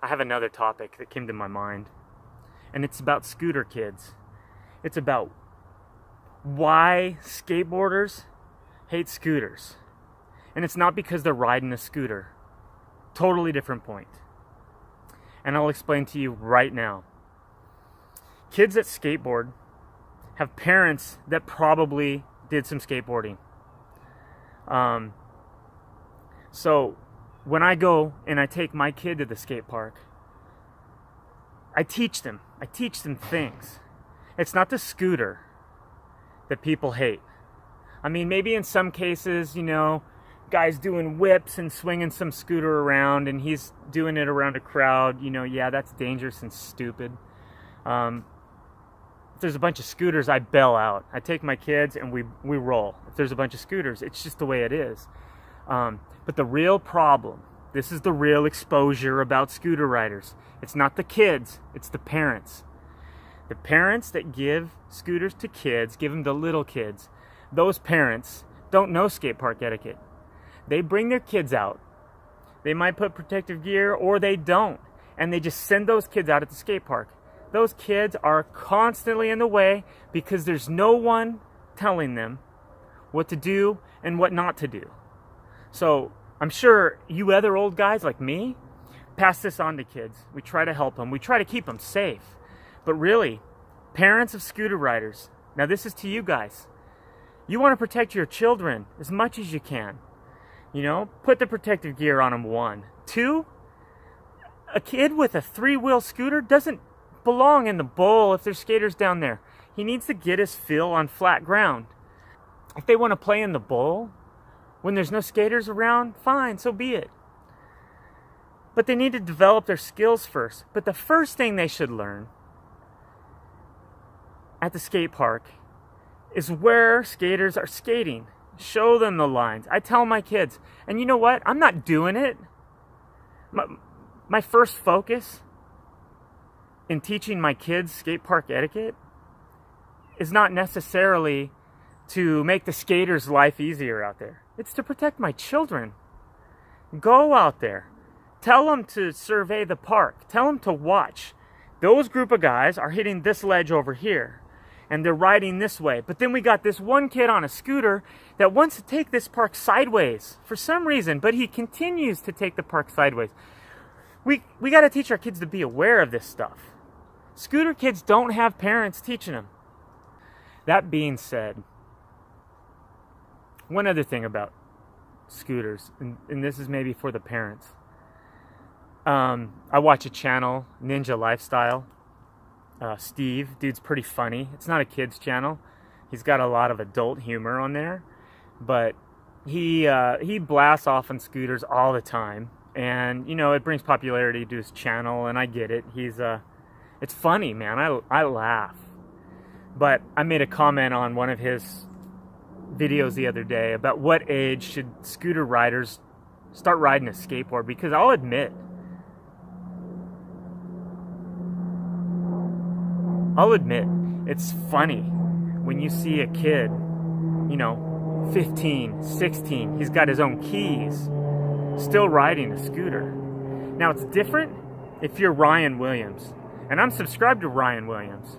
I have another topic that came to my mind, and it's about scooter kids. It's about why skateboarders hate scooters. And it's not because they're riding a scooter. Totally different point. And I'll explain to you right now. Kids that skateboard have parents that probably did some skateboarding. So when I go and I take my kid to the skate park, I teach them things. It's not the scooter that people hate. I mean, maybe in some cases, guys doing whips and swinging some scooter around and he's doing it around a crowd, yeah, that's dangerous and stupid. If there's a bunch of scooters, I bail out. I take my kids and we roll. If there's a bunch of scooters, it's just the way it is. But the real problem, this is the real exposure about scooter riders. It's not the kids, it's the parents. The parents that give scooters to kids, give them to little kids, those parents don't know skate park etiquette. They bring their kids out. They might put protective gear or they don't. And they just send those kids out at the skate park. Those kids are constantly in the way because there's no one telling them what to do and what not to do. So I'm sure you other old guys like me pass this on to kids. We try to help them. We try to keep them safe. But really, parents of scooter riders, now this is to you guys. You want to protect your children as much as you can. Put the protective gear on them, 1. 2, a kid with a 3-wheel scooter doesn't belong in the bowl if there's skaters down there. He needs to get his fill on flat ground. If they want to play in the bowl when there's no skaters around, fine, so be it. But they need to develop their skills first. But the first thing they should learn at the skate park is where skaters are skating. Show them the lines. I tell my kids, and you know what? I'm not doing it. My first focus in teaching my kids skate park etiquette is not necessarily to make the skaters' life easier out there. It's to protect my children. Go out there. Tell them to survey the park. Tell them to watch. Those group of guys are hitting this ledge over here, and they're riding this way. But then we got this one kid on a scooter that wants to take this park sideways for some reason, but he continues to take the park sideways. We got to teach our kids to be aware of this stuff. Scooter kids don't have parents teaching them. That being said, one other thing about scooters, and this is maybe for the parents. I watch a channel, Ninja Lifestyle. Steve, dude's pretty funny. It's not a kid's channel. He's got a lot of adult humor on there, but he blasts off on scooters all the time, and it brings popularity to his channel, and I get it. It's funny, man. I laugh. But I made a comment on one of his videos the other day about what age should scooter riders start riding a skateboard, because I'll admit it's funny when you see a kid, 15, 16, he's got his own keys, still riding a scooter. Now it's different if you're Ryan Williams, and I'm subscribed to Ryan Williams.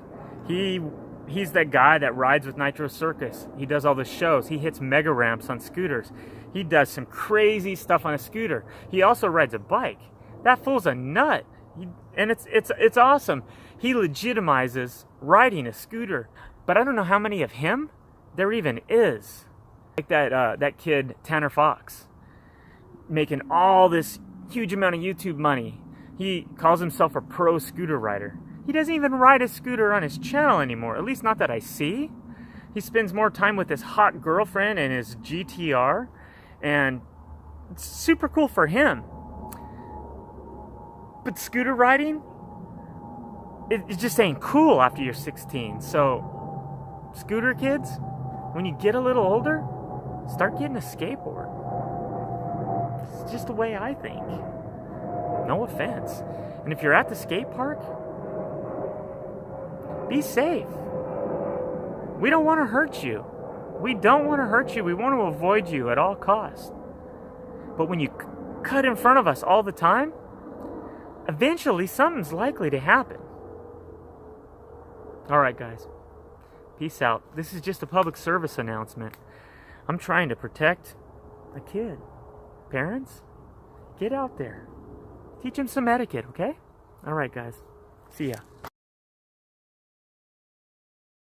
He's that guy that rides with Nitro Circus. He does all the shows. He hits mega ramps on scooters. He does some crazy stuff on a scooter. He also rides a bike. That fool's a nut. And it's awesome. He legitimizes riding a scooter. But I don't know how many of him there even is. Like that kid, Tanner Fox, making all this huge amount of YouTube money. He calls himself a pro scooter rider. He doesn't even ride a scooter on his channel anymore, at least not that I see. He spends more time with his hot girlfriend and his GTR, and it's super cool for him. But scooter riding, it just ain't cool after you're 16. So, scooter kids, when you get a little older, start getting a skateboard. It's just the way I think. No offense. And if you're at the skate park, be safe. We don't want to hurt you. We don't want to hurt you. We want to avoid you at all costs. But when you cut in front of us all the time, eventually something's likely to happen. All right, guys. Peace out. This is just a public service announcement. I'm trying to protect a kid. Parents, get out there. Teach him some etiquette, okay? All right, guys. See ya.